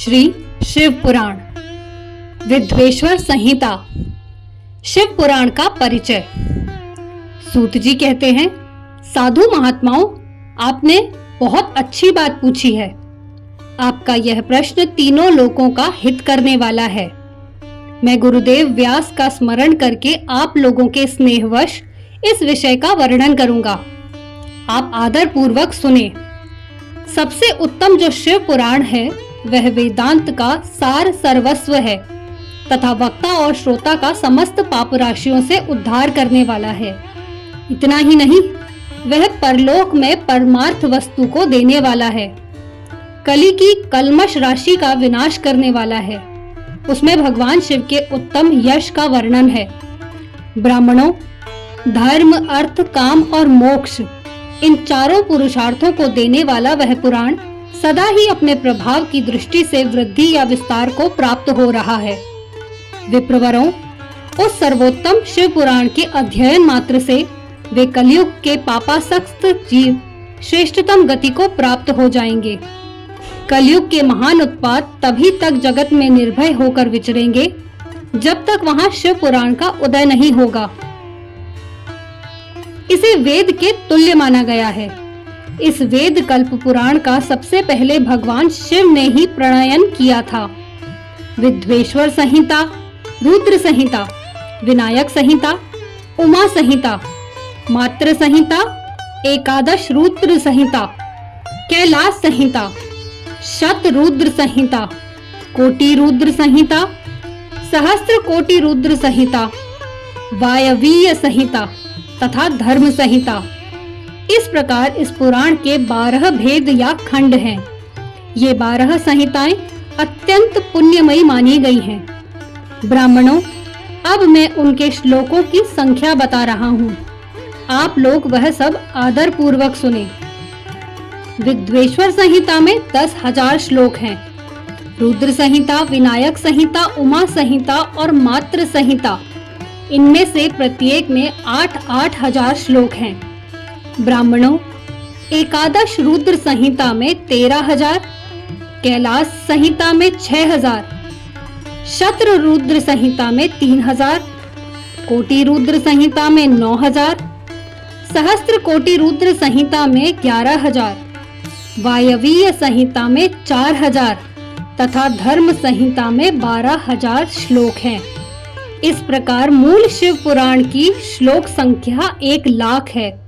श्री शिव पुराण विद्वेश्वर संहिता। शिव पुराण का परिचय। सूत जी कहते हैं, साधु महात्माओं, आपने बहुत अच्छी बात पूछी है। आपका यह प्रश्न तीनों लोकों का हित करने वाला है। मैं गुरुदेव व्यास का स्मरण करके आप लोगों के स्नेहवश इस विषय का वर्णन करूंगा। आप आदर पूर्वक सुने। सबसे उत्तम जो शिव पुराण है वह वेदांत का सार सर्वस्व है तथा वक्ता और श्रोता का समस्त पाप राशियों से उद्धार करने वाला है। इतना ही नहीं, वह परलोक में परमार्थ वस्तु को देने वाला है। कली की कल्मश राशि का विनाश करने वाला है। उसमें भगवान शिव के उत्तम यश का वर्णन है। ब्राह्मणों, धर्म, अर्थ, काम और मोक्ष, इन चारों पुरुषार्थों को देने वाला वह पुराण सदा ही अपने प्रभाव की दृष्टि से वृद्धि या विस्तार को प्राप्त हो रहा है। विप्रवरों, उस सर्वोत्तम शिव पुराण के अध्ययन मात्र से वे कलयुग के पापासक्त जीव श्रेष्ठतम गति को प्राप्त हो जाएंगे। कलयुग के महान उत्पात तभी तक जगत में निर्भय होकर विचरेंगे जब तक वहां शिव पुराण का उदय नहीं होगा। इसे वेद के तुल्य माना गया है। इस वेद कल्प पुराण का सबसे पहले भगवान शिव ने ही प्रणयन किया था। विद्वेश्वर संहिता, रुद्र संहिता, विनायक संहिता, उमा संहिता, मात्र संहिता, एकादश रुद्र संहिता, कैलाश संहिता, शत रुद्र संहिता, कोटि रुद्र संहिता, सहस्त्र कोटि रुद्र संहिता, वायवीय संहिता तथा धर्म संहिता। इस प्रकार इस पुराण के 12 भेद या खंड हैं। ये 12 संहिताएं अत्यंत पुण्यमयी मानी गई हैं। ब्राह्मणों, अब मैं उनके श्लोकों की संख्या बता रहा हूँ। आप लोग वह सब आदर पूर्वक सुने। विद्वेश्वर संहिता में 10,000 श्लोक हैं। रुद्र संहिता, विनायक संहिता, उमा संहिता और मात्र संहिता, इनमें से प्रत्येक में 8-8 हजार श्लोक हैं। ब्राह्मणों, एकादश रुद्र संहिता में 13,000, कैलाश संहिता में 6,000, शत्र रुद्र संहिता में 3,000, कोटि रुद्र संहिता में 9,000, सहस्त्र कोटि रुद्र संहिता में 11,000, वायवीय संहिता में 4,000 तथा धर्म संहिता में 12,000 श्लोक हैं। इस प्रकार मूल शिव पुराण की श्लोक संख्या 1,00,000 है,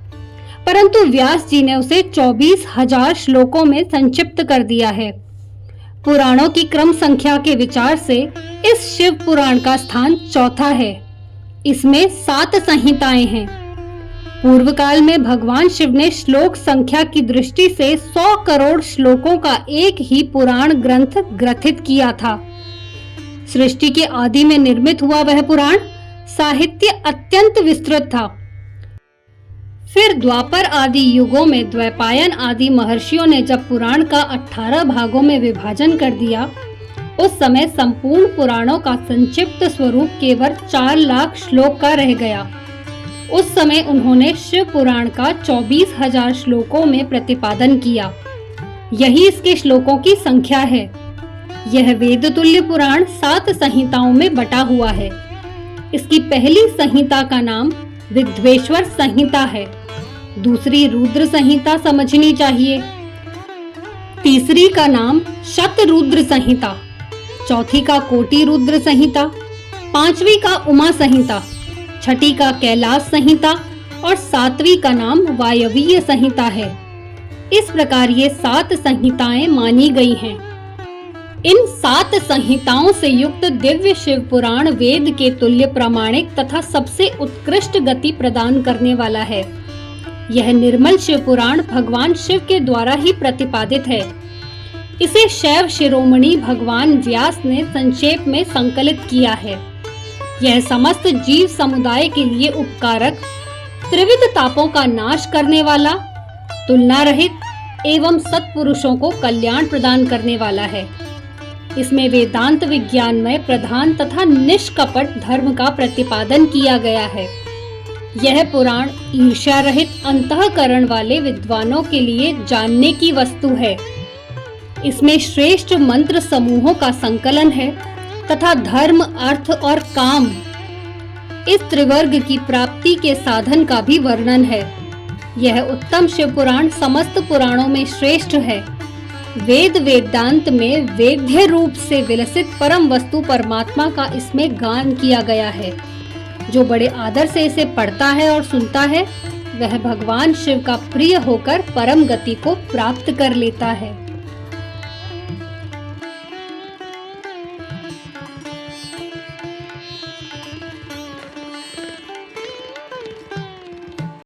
परंतु व्यास जी ने उसे 24,000 श्लोकों में संक्षिप्त कर दिया है। पुराणों की क्रम संख्या के विचार से इस शिव पुराण का स्थान चौथा है। इसमें 7 संहिताएं हैं। पूर्व काल में भगवान शिव ने श्लोक संख्या की दृष्टि से 100 करोड़ श्लोकों का एक ही पुराण ग्रंथ ग्रथित किया था। सृष्टि के आदि में निर्मित हुआ वह पुराण साहित्य अत्यंत विस्तृत था। फिर द्वापर आदि युगों में द्वैपायन आदि महर्षियों ने जब पुराण का 18 भागों में विभाजन कर दिया, उस समय संपूर्ण पुराणों का संक्षिप्त स्वरूप केवल 4,00,000 श्लोक का रह गया। उस समय उन्होंने शिव पुराण का 24,000 श्लोकों में प्रतिपादन किया। यही इसके श्लोकों की संख्या है। यह वेद तुल्य पुराण 7 संहिताओं में बटा हुआ है। इसकी पहली संहिता का नाम विद्वेश्वर संहिता है। दूसरी रुद्र संहिता समझनी चाहिए। तीसरी का नाम शत रुद्र संहिता, चौथी का कोटि रुद्र संहिता, पांचवी का उमा संहिता, छठी का कैलाश संहिता और 7वीं का नाम वायवीय संहिता है। इस प्रकार ये 7 संहिताएं मानी गई हैं। इन 7 संहिताओं से युक्त दिव्य शिव पुराण वेद के तुल्य प्रामाणिक तथा सबसे उत्कृष्ट गति प्रदान करने वाला है। यह निर्मल शिव पुराण भगवान शिव के द्वारा ही प्रतिपादित है। इसे शैव शिरोमणि भगवान व्यास ने संक्षेप में संकलित किया है। यह समस्त जीव समुदाय के लिए उपकारक, त्रिविध तापों का नाश करने वाला, तुलना रहित एवं सत्पुरुषों को कल्याण प्रदान करने वाला है। इसमें वेदांत विज्ञान में प्रधान तथा निष्कपट धर्म का प्रतिपादन किया गया है। यह पुराण ईर्ष्या रहित अंतःकरण वाले विद्वानों के लिए जानने की वस्तु है। इसमें श्रेष्ठ मंत्र समूहों का संकलन है तथा धर्म, अर्थ और काम इस त्रिवर्ग की प्राप्ति के साधन का भी वर्णन है। यह उत्तम शिव पुराण समस्त पुराणों में श्रेष्ठ है। वेद वेदांत में वेद्य रूप से विलसित परम वस्तु परमात्मा का इसमें गान किया गया है। जो बड़े आदर से इसे पढ़ता है और सुनता है वह भगवान शिव का प्रिय होकर परम गति को प्राप्त कर लेता है।